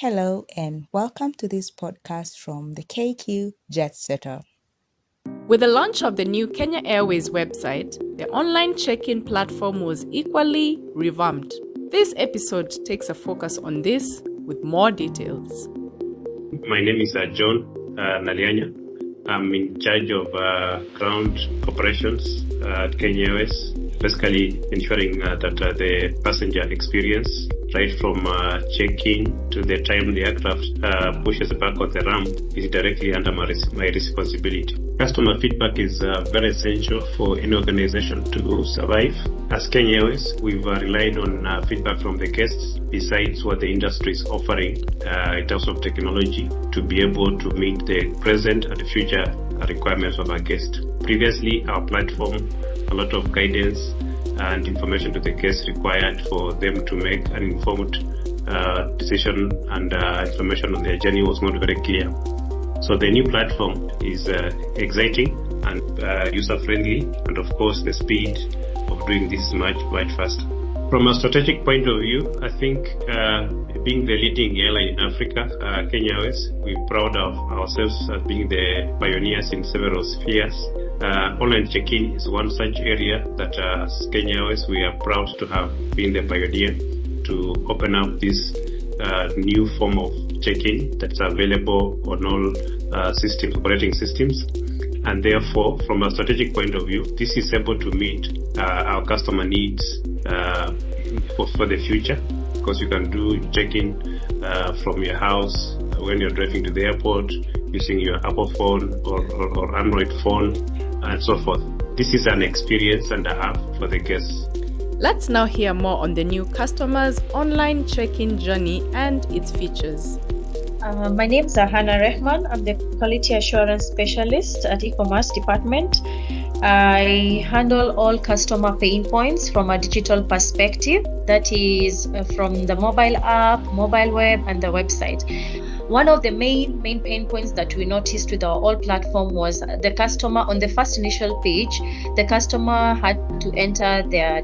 Hello and welcome to this podcast from the KQ Jet Setter. With the launch of the new Kenya Airways website, the online check-in platform was equally revamped. This episode takes a focus on this with more details. My name is John Nalianya. I'm in charge of ground operations at Kenya Airways, basically ensuring that the passenger experience, right from check-in to the time the aircraft pushes back on the ramp, is directly under my responsibility. Customer feedback is very essential for any organization to survive. As Kenya Airways, we've relied on feedback from the guests, besides what the industry is offering in terms of technology, to be able to meet the present and the future requirements of our guests. Previously, our platform, a lot of guidance and information to the guests required for them to make an informed decision, and information on their journey was not very clear. So the new platform is exciting and user-friendly, and of course the speed of doing this is much faster. From a strategic point of view, I think being the leading airline in Africa, Kenya Airways, we're proud of ourselves as being the pioneers in several spheres. Online check-in is one such area that as Kenya Airways, we are proud to have been the pioneer to open up this new form of check-in that's available on all operating systems. And therefore, from a strategic point of view, this is able to meet our customer needs for the future, because you can do check-in from your house when you're driving to the airport using your Apple phone or Android phone and so forth. This is an experience and a app for the guests. Let's now hear more on the new customer's online check-in journey and its features. My name is Hannah Rehman. I'm the Quality Assurance Specialist at E-commerce department. I handle all customer pain points from a digital perspective, that is from the mobile app, mobile web, and the website. One of the main pain points that we noticed with our all platform was the customer on the first initial page, the customer had to enter their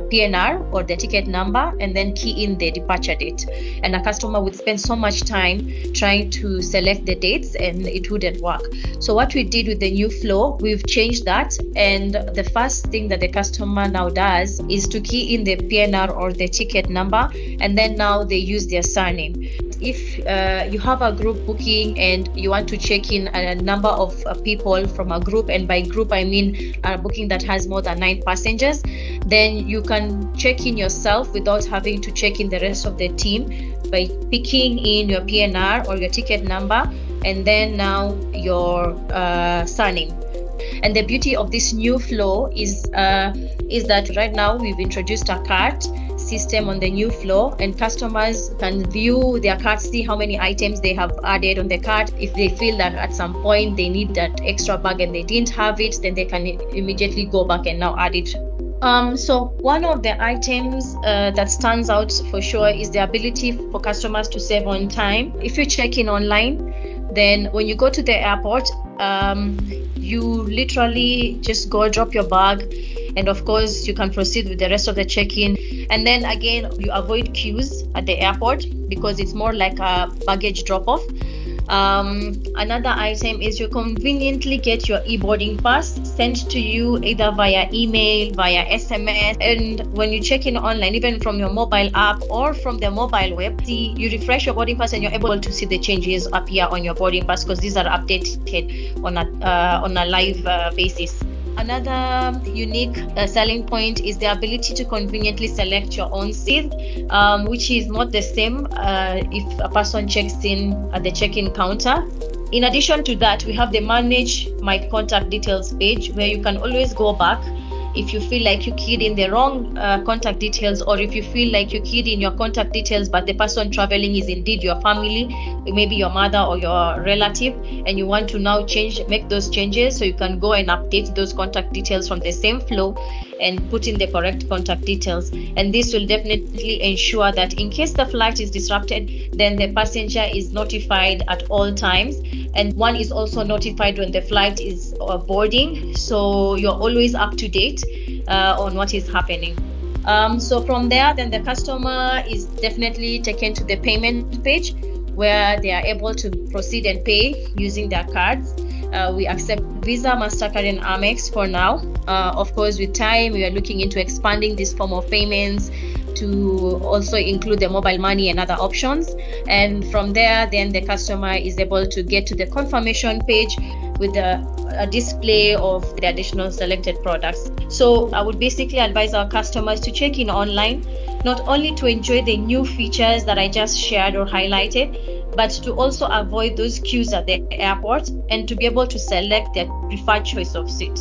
PNR or the ticket number and then key in the departure date. And a customer would spend so much time trying to select the dates and it wouldn't work. So what we did with the new flow, we've changed that. And the first thing that the customer now does is to key in the PNR or the ticket number, and then now they use their surname. If you have a group booking and you want to check in a number of people from a group, and by group I mean a booking that has more than 9 passengers, then you can check in yourself without having to check in the rest of the team by picking in your PNR or your ticket number, and then now your surname. And the beauty of this new flow is that right now we've introduced a cart system on the new flow, and customers can view their cart, see how many items they have added on the cart. If they feel that at some point they need that extra bag and they didn't have it, then they can immediately go back and now add it. So one of the items that stands out for sure is the ability for customers to save on time. If you check in online, then when you go to the airport, you literally just go drop your bag, and of course you can proceed with the rest of the check-in. And then again, you avoid queues at the airport because it's more like a baggage drop-off. Another item is you conveniently get your e-boarding pass sent to you either via email, via SMS, and when you check in online, even from your mobile app or from the mobile web, you refresh your boarding pass and you're able to see the changes appear on your boarding pass, because these are updated on a live basis. Another unique selling point is the ability to conveniently select your own seat, which is not the same if a person checks in at the check-in counter. In addition to that, we have the Manage My Contact Details page, where you can always go back if you feel like you keyed in the wrong contact details, or if you feel like you keyed in your contact details but the person traveling is indeed your family, maybe your mother or your relative, and you want to now make those changes, so you can go and update those contact details from the same flow and put in the correct contact details. And this will definitely ensure that in case the flight is disrupted, then the passenger is notified at all times, and one is also notified when the flight is boarding, so you're always up to date on what is happening. So from there, then the customer is definitely taken to the payment page where they are able to proceed and pay using their cards. We accept Visa, MasterCard, and Amex for now. Of course, with time, we are looking into expanding this form of payments to also include the mobile money and other options. And from there, then the customer is able to get to the confirmation page with a display of the additional selected products. So I would basically advise our customers to check in online, not only to enjoy the new features that I just shared or highlighted, but to also avoid those queues at the airport and to be able to select their preferred choice of seat.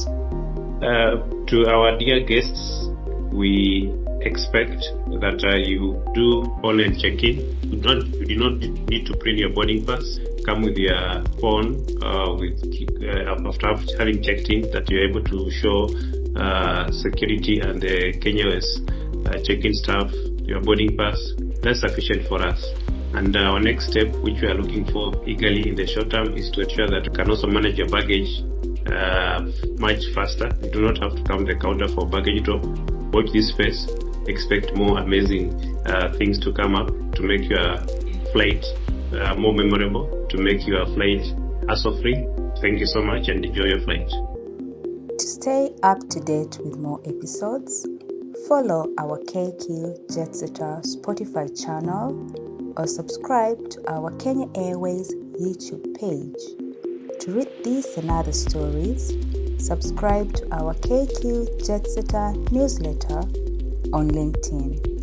To our dear guests, we expect that you do online check-in. You do not need to print your boarding pass. Come with your phone after having checked in, that you're able to show security and the Kenya Airways check-in staff your boarding pass. That's sufficient for us. And our next step, which we are looking for eagerly in the short term, is to ensure that you can also manage your baggage much faster. You do not have to come to the counter for baggage drop. Watch this space. Expect more amazing things to come up to make your flight more memorable, to make your flight hassle-free. Thank you so much and enjoy your flight. To stay up to date with more episodes, follow our KQ Jetsetter Spotify channel or subscribe to our Kenya Airways YouTube page. To read these and other stories, subscribe to our KQ Jetsetter newsletter on LinkedIn.